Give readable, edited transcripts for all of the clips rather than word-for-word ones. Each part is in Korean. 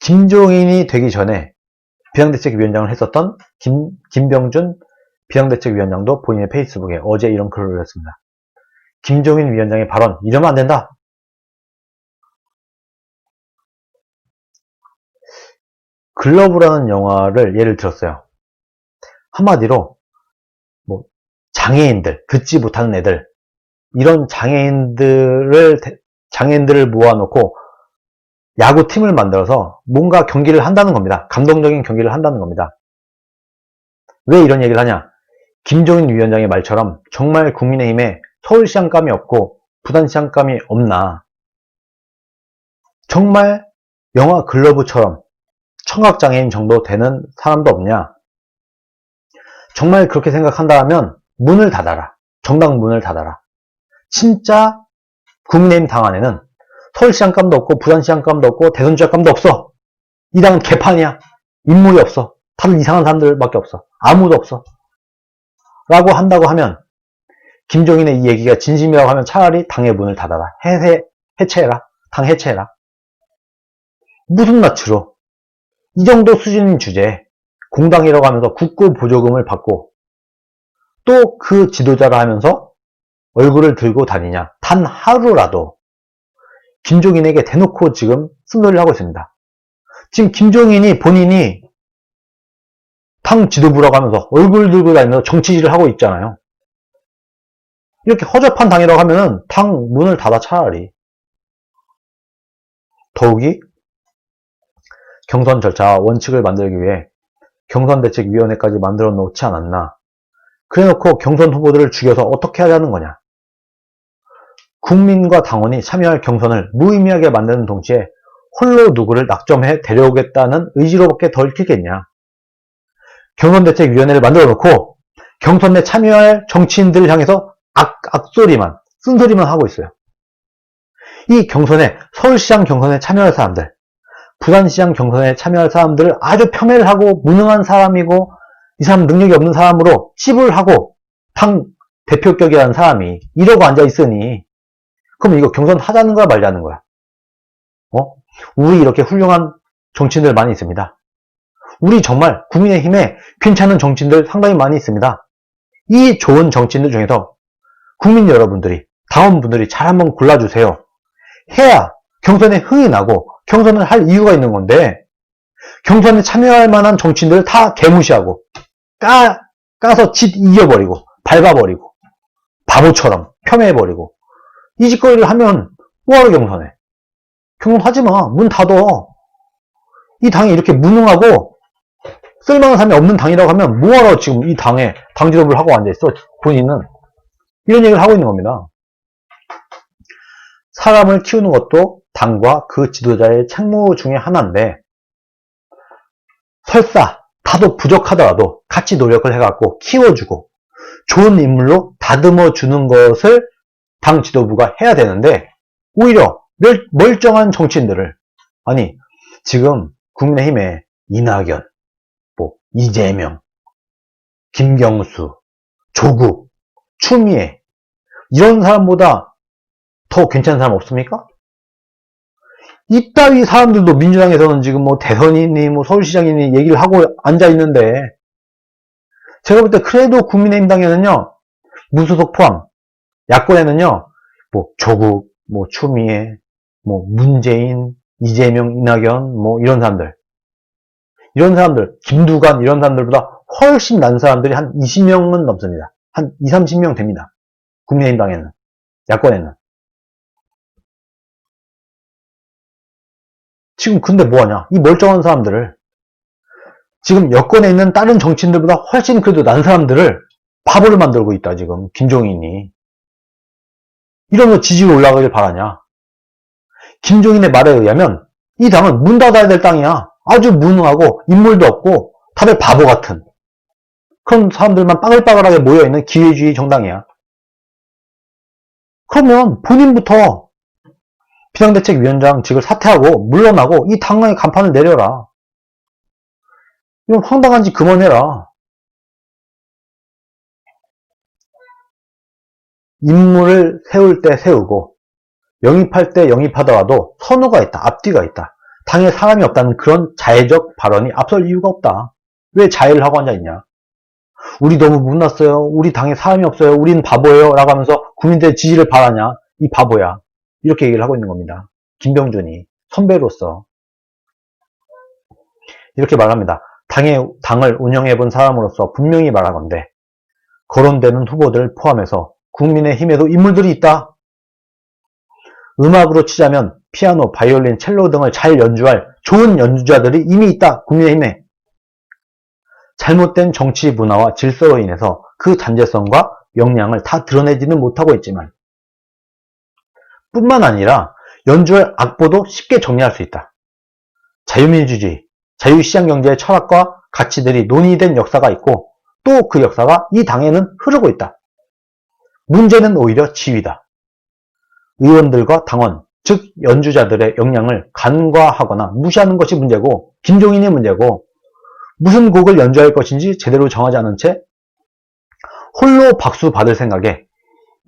김종인이 되기 전에 비상대책위원장을 했었던 김병준 비상대책위원장도 본인의 페이스북에 어제 이런 글을 올렸습니다. 김종인 위원장의 발언, 이러면 안 된다. 글러브라는 영화를 예를 들었어요. 한마디로 뭐 장애인들, 듣지 못하는 애들, 이런 장애인들을 모아놓고 야구팀을 만들어서 뭔가 경기를 한다는 겁니다. 감동적인 경기를 한다는 겁니다. 왜 이런 얘기를 하냐? 김종인 위원장의 말처럼 정말 국민의힘에 서울시장감이 없고 부산시장감이 없나? 정말 영화 글러브처럼 청각장애인 정도 되는 사람도 없냐? 정말 그렇게 생각한다 면 문을 닫아라. 정당 문을 닫아라. 진짜 국민의힘 당 안에는 서울시장감도 없고 부산시장감도 없고 대선주자감도 없어. 이 당은 개판이야. 인물이 없어. 다들 이상한 사람들밖에 없어. 아무도 없어. 라고 한다고 하면 김종인의 이 얘기가 진심이라고 하면 차라리 당의 문을 닫아라. 해체해라. 당 해체해라. 무슨 낯으로 이 정도 수준인 주제에 공당이라고 하면서 국고 보조금을 받고 또 그 지도자를 하면서 얼굴을 들고 다니냐. 단 하루라도 김종인에게 대놓고 지금 쓴소리를 하고 있습니다. 지금 김종인이 본인이 당 지도부라고 하면서 얼굴 들고 다니면서 정치질을 하고 있잖아요. 이렇게 허접한 당이라고 하면은 당 문을 닫아 차라리. 더욱이 경선 절차와 원칙을 만들기 위해 경선대책위원회까지 만들어 놓지 않았나. 그래놓고 경선 후보들을 죽여서 어떻게 하자는 거냐. 국민과 당원이 참여할 경선을 무의미하게 만드는 동시에 홀로 누구를 낙점해 데려오겠다는 의지로밖에 더 읽히겠냐. 경선대책위원회를 만들어 놓고 경선에 참여할 정치인들을 향해서 악소리만, 쓴소리만 하고 있어요. 이 경선에, 서울시장 경선에 참여할 사람들, 부산시장 경선에 참여할 사람들을 아주 폄훼를 하고 무능한 사람이고 이 사람 능력이 없는 사람으로 찝을 하고 당 대표격이라는 사람이 이러고 앉아있으니 그럼 이거 경선 하자는 거야 말자는 거야? 우리 이렇게 훌륭한 정치인들 많이 있습니다. 우리 정말 국민의힘에 괜찮은 정치인들 상당히 많이 있습니다. 이 좋은 정치인들 중에서 국민 여러분들이, 당원분들이 잘 한번 골라주세요. 해야 경선에 흥이 나고 경선을 할 이유가 있는 건데 경선에 참여할 만한 정치인들을 다 개무시하고 까서 이겨버리고 밟아버리고 바보처럼 폄훼해버리고 이 짓거리를 하면 뭐하러 경선해? 경선하지마. 문 닫어. 이 당이 이렇게 무능하고 쓸만한 사람이 없는 당이라고 하면 뭐하러 지금 이 당에 당 지도부를 하고 앉아있어? 본인은 이런 얘기를 하고 있는 겁니다. 사람을 키우는 것도 당과 그 지도자의 책무 중에 하나인데 설사 다도 부족하더라도 같이 노력을 해갖고 키워주고 좋은 인물로 다듬어 주는 것을 당 지도부가 해야 되는데 오히려 멀쩡한 정치인들을, 아니 지금 국민의힘에 이낙연, 이재명, 김경수, 조국, 추미애 이런 사람보다 더 괜찮은 사람 없습니까? 이따위 사람들도 민주당에서는 지금 대선이니 서울시장이니 얘기를 하고 앉아있는데 제가 볼 때 그래도 국민의힘당에는요 무소속 포함 야권에는요 조국, 추미애, 문재인, 이재명, 이낙연 이런 사람들 김두관 이런 사람들보다 훨씬 난 사람들이 한 20명은 넘습니다. 한 20-30명 됩니다. 국민의힘당에는, 야권에는. 지금 근데 뭐하냐? 이 멀쩡한 사람들을 지금 여권에 있는 다른 정치인들보다 훨씬 그래도 난 사람들을 바보를 만들고 있다. 지금 김종인이. 이러면서 지지율 올라가길 바라냐? 김종인의 말에 의하면 이 당은 문 닫아야 될 당이야. 아주 무능하고 인물도 없고 다들 바보 같은 그런 사람들만 빠글빠글하게 모여있는 기회주의 정당이야. 그러면 본인부터 비상대책위원장직을 사퇴하고 물러나고 이 당의 간판을 내려라. 이건 황당한 짓 그만해라. 인물을 세울 때 세우고 영입할 때 영입하더라도 선호가 있다. 앞뒤가 있다. 당에 사람이 없다는 그런 자해적 발언이 앞설 이유가 없다. 왜 자해를 하고 앉아있냐. 우리 너무 못났어요. 우리 당에 사람이 없어요. 우린 바보예요. 라고 하면서 국민들의 지지를 바라냐. 이 바보야. 이렇게 얘기를 하고 있는 겁니다. 김병준이 선배로서 이렇게 말합니다. 당을 운영해본 사람으로서 분명히 말하건대 거론되는 후보들 포함해서 국민의힘에도 인물들이 있다. 음악으로 치자면 피아노, 바이올린, 첼로 등을 잘 연주할 좋은 연주자들이 이미 있다. 국민의힘에. 잘못된 정치 문화와 질서로 인해서 그 잔재성과 역량을 다 드러내지는 못하고 있지만 뿐만 아니라 연주할 악보도 쉽게 정리할 수 있다. 자유민주주의, 자유시장경제의 철학과 가치들이 논의된 역사가 있고 또 그 역사가 이 당에는 흐르고 있다. 문제는 오히려 지위다. 의원들과 당원, 즉 연주자들의 역량을 간과하거나 무시하는 것이 문제고 김종인이 문제고 무슨 곡을 연주할 것인지 제대로 정하지 않은 채 홀로 박수 받을 생각에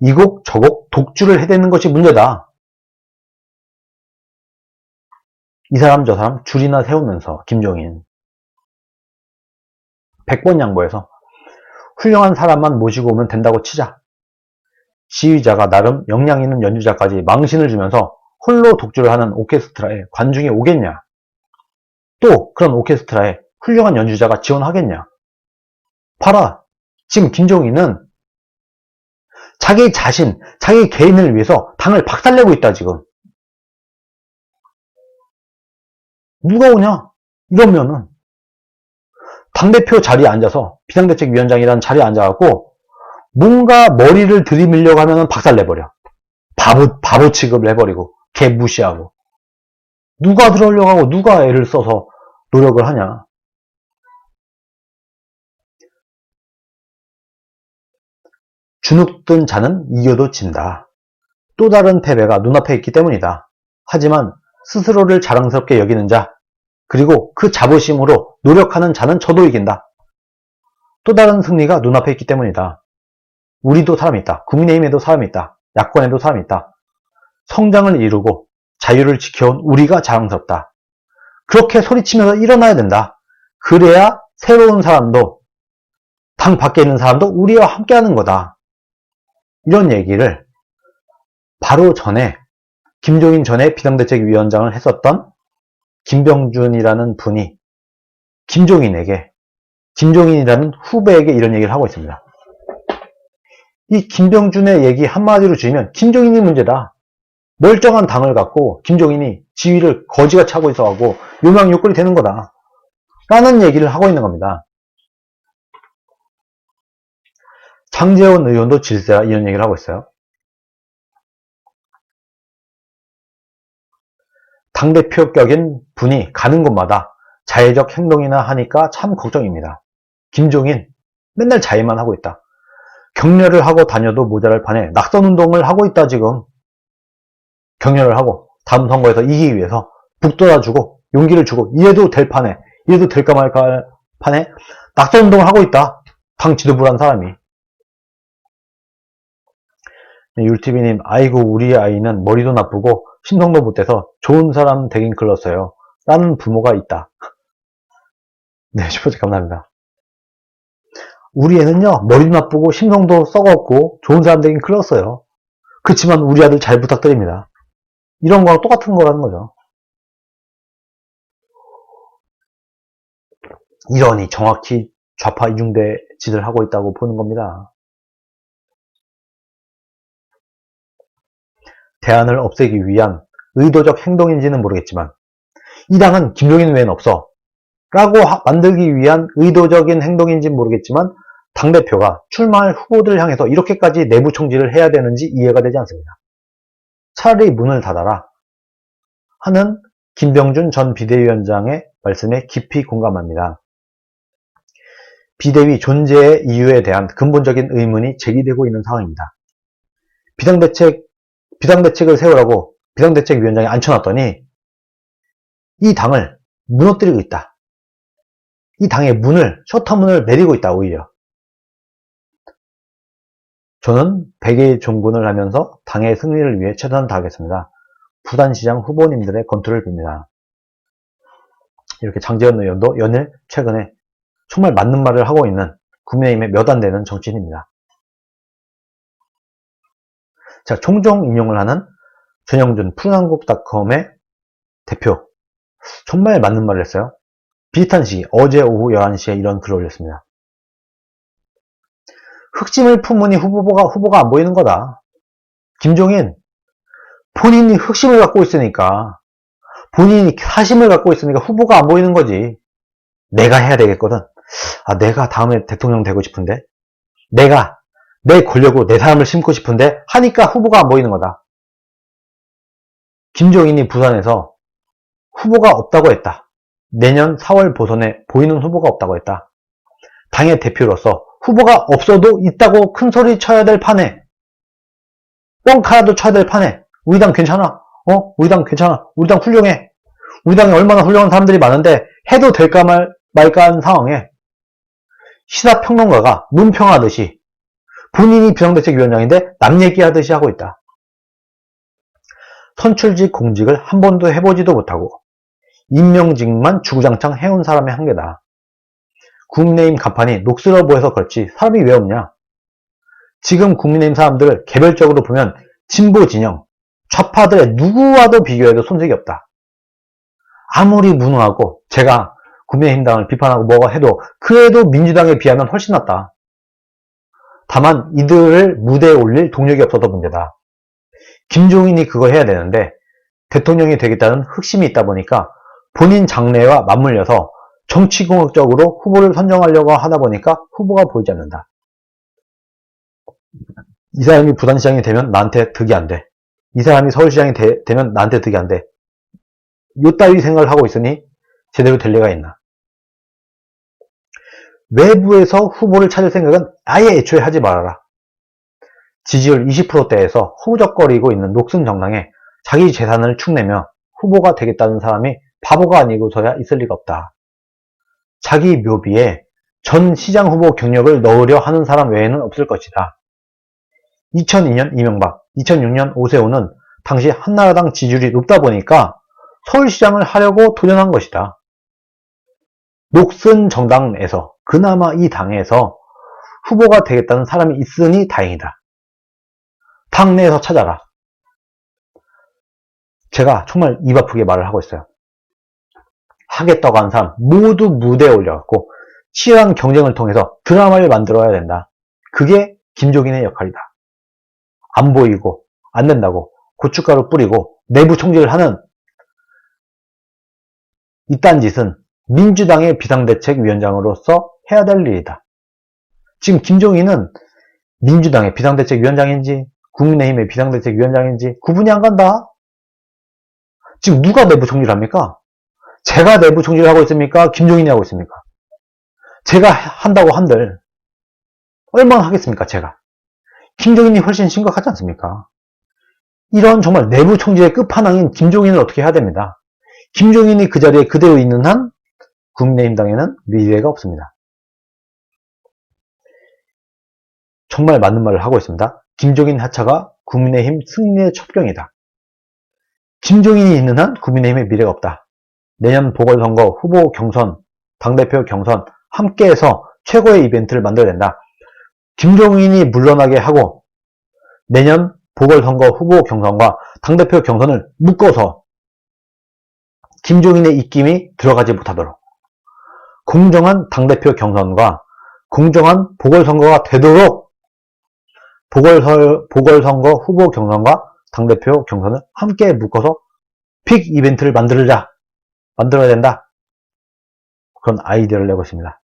이 곡 저 곡 독주를 해대는 것이 문제다. 이 사람 저 사람 줄이나 세우면서 김종인 100번 양보해서 훌륭한 사람만 모시고 오면 된다고 치자. 지휘자가 나름 역량 있는 연주자까지 망신을 주면서 홀로 독주를 하는 오케스트라에 관중이 오겠냐? 또 그런 오케스트라에 훌륭한 연주자가 지원하겠냐? 봐라. 지금 김종인은 자기 자신, 자기 개인을 위해서 당을 박살내고 있다 지금. 누가 오냐? 이러면은 당대표 자리에 앉아서 비상대책위원장이라는 자리에 앉아갖고 뭔가 머리를 들이밀려고 하면은 박살내버려. 바보 취급을 해버리고 개 무시하고 누가 들어오려고 하고 누가 애를 써서 노력을 하냐. 주눅든 자는 이겨도 진다. 또 다른 패배가 눈앞에 있기 때문이다. 하지만 스스로를 자랑스럽게 여기는 자 그리고 그 자부심으로 노력하는 자는 저도 이긴다. 또 다른 승리가 눈앞에 있기 때문이다. 우리도 사람이 있다. 국민의힘에도 사람이 있다. 야권에도 사람이 있다. 성장을 이루고 자유를 지켜온 우리가 자랑스럽다. 그렇게 소리치면서 일어나야 된다. 그래야 새로운 사람도 당 밖에 있는 사람도 우리와 함께하는 거다. 이런 얘기를 바로 전에 김종인 전에 비상대책위원장을 했었던 김병준이라는 분이 김종인이라는 후배에게 이런 얘기를 하고 있습니다. 이 김병준의 얘기 한마디로 줄이면 김종인이 문제다. 멀쩡한 당을 갖고 김종인이 지위를 거지같이 하고 있어가고 요망요꼴이 되는 거다. 라는 얘기를 하고 있는 겁니다. 장제원 의원도 질세라 이런 얘기를 하고 있어요. 당대표격인 분이 가는 곳마다 자해적 행동이나 하니까 참 걱정입니다. 김종인 맨날 자해만 하고 있다. 격려를 하고 다녀도 모자랄 판에 낙선운동을 하고 있다 지금. 격려를 하고 다음 선거에서 이기기 위해서 북돋아주고 용기를 주고 이래도 될 판에 이래도 될까 말까 판에 낙선운동을 하고 있다. 당 지도부란 사람이. 율티비님 아이고 우리 아이는 머리도 나쁘고 심성도 못돼서 좋은 사람 되긴 글렀어요. 라는 부모가 있다. 네, 슈퍼챗 감사합니다. 우리 애는요 머리도 나쁘고 심성도 썩었고 좋은 사람 되긴 글렀어요. 그렇지만 우리 아들 잘 부탁드립니다. 이런 거랑 똑같은 거라는 거죠. 이러니 정확히 좌파 이중대 짓을 하고 있다고 보는 겁니다. 대안을 없애기 위한 의도적 행동인지는 모르겠지만 이 당은 김종인 외엔 없어 라고 만들기 위한 의도적인 행동인지는 모르겠지만 당대표가 출마할 후보들을 향해서 이렇게까지 내부 총질을 해야 되는지 이해가 되지 않습니다. 차라리 문을 닫아라 하는 김병준 전 비대위원장의 말씀에 깊이 공감합니다. 비대위 존재의 이유에 대한 근본적인 의문이 제기되고 있는 상황입니다. 비상대책을 세우라고 비상대책위원장에 앉혀놨더니 이 당을 무너뜨리고 있다. 이 당의 셔터문을 내리고 있다 오히려. 저는 100일 종군을 하면서 당의 승리를 위해 최선을 다하겠습니다. 부산시장 후보님들의 건투를 빕니다. 이렇게 장제원 의원도 연일 최근에 정말 맞는 말을 하고 있는 국민의힘의 몇 안 되는 정치인입니다. 자, 종종 인용을 하는 전영준 푸른한국닷컴의 대표. 정말 맞는 말을 했어요. 비슷한 시기, 어제 오후 11시에 이런 글을 올렸습니다. 흑심을 품으니 후보가 안 보이는 거다. 김종인, 본인이 흑심을 갖고 있으니까, 본인이 사심을 갖고 있으니까 후보가 안 보이는 거지. 내가 해야 되겠거든. 아, 내가 다음에 대통령 되고 싶은데, 내가 내 권력으로 내 사람을 심고 싶은데 하니까 후보가 안 보이는 거다. 김종인이 부산에서 후보가 없다고 했다. 내년 4월 보선에 보이는 후보가 없다고 했다. 당의 대표로서 후보가 없어도 있다고 큰 소리 쳐야 될 판에, 뻥카라도 쳐야 될 판에, 우리 당 괜찮아. 우리 당 괜찮아. 우리 당 훌륭해. 우리 당에 얼마나 훌륭한 사람들이 많은데 해도 될까 말까 하는 상황에 시사평론가가 논평하듯이 본인이 비상대책위원장인데 남 얘기하듯이 하고 있다. 선출직 공직을 한 번도 해보지도 못하고 임명직만 주구장창 해온 사람의 한계다. 국민의힘 간판이 녹슬어 보여서 그렇지 사람이 왜 없냐. 지금 국민의힘 사람들을 개별적으로 보면 진보 진영, 좌파들의 누구와도 비교해도 손색이 없다. 아무리 무능하고 제가 국민의힘당을 비판하고 뭐가 해도 그래도 민주당에 비하면 훨씬 낫다. 다만 이들을 무대에 올릴 동력이 없어서 문제다. 김종인이 그거 해야 되는데 대통령이 되겠다는 흑심이 있다 보니까 본인 장래와 맞물려서 정치공학적으로 후보를 선정하려고 하다 보니까 후보가 보이지 않는다. 이 사람이 부산시장이 되면 나한테 득이 안 돼. 이 사람이 서울시장이 되면 나한테 득이 안 돼. 요따위 생각을 하고 있으니 제대로 될 리가 있나. 외부에서 후보를 찾을 생각은 아예 애초에 하지 말아라. 지지율 20%대에서 허우적거리고 있는 녹슨 정당에 자기 재산을 축내며 후보가 되겠다는 사람이 바보가 아니고서야 있을 리가 없다. 자기 묘비에 전 시장 후보 경력을 넣으려 하는 사람 외에는 없을 것이다. 2002년 이명박, 2006년 오세훈은 당시 한나라당 지지율이 높다 보니까 서울시장을 하려고 도전한 것이다. 녹슨 정당에서 그나마 이 당에서 후보가 되겠다는 사람이 있으니 다행이다. 당내에서 찾아라. 제가 정말 입 아프게 말을 하고 있어요. 하겠다고 하는 사람 모두 무대에 올려갖고 치열한 경쟁을 통해서 드라마를 만들어야 된다. 그게 김종인의 역할이다. 안 보이고 안 된다고 고춧가루 뿌리고 내부 총질을 하는 이딴 짓은 민주당의 비상대책위원장으로서 해야 될 일이다. 지금 김종인은 민주당의 비상대책위원장인지 국민의힘의 비상대책위원장인지 구분이 안 간다. 지금 누가 내부 총질합니까? 제가 내부 총질을 하고 있습니까? 김종인이 하고 있습니까? 제가 한다고 한들 얼마나 하겠습니까? 제가. 김종인이 훨씬 심각하지 않습니까? 이런 정말 내부 총질의 끝판왕인 김종인을 어떻게 해야 됩니다. 김종인이 그 자리에 그대로 있는 한 국민의힘당에는 미래가 없습니다. 정말 맞는 말을 하고 있습니다. 김종인 하차가 국민의힘 승리의 첩경이다. 김종인이 있는 한 국민의힘의 미래가 없다. 내년 보궐선거 후보 경선, 당대표 경선 함께해서 최고의 이벤트를 만들어야 된다. 김종인이 물러나게 하고 내년 보궐선거 후보 경선과 당대표 경선을 묶어서 김종인의 입김이 들어가지 못하도록 공정한 당대표 경선과 공정한 보궐선거가 되도록 보궐선거 후보 경선과 당대표 경선을 함께 묶어서 픽 이벤트를 만들어야 된다. 그런 아이디어를 내고 있습니다.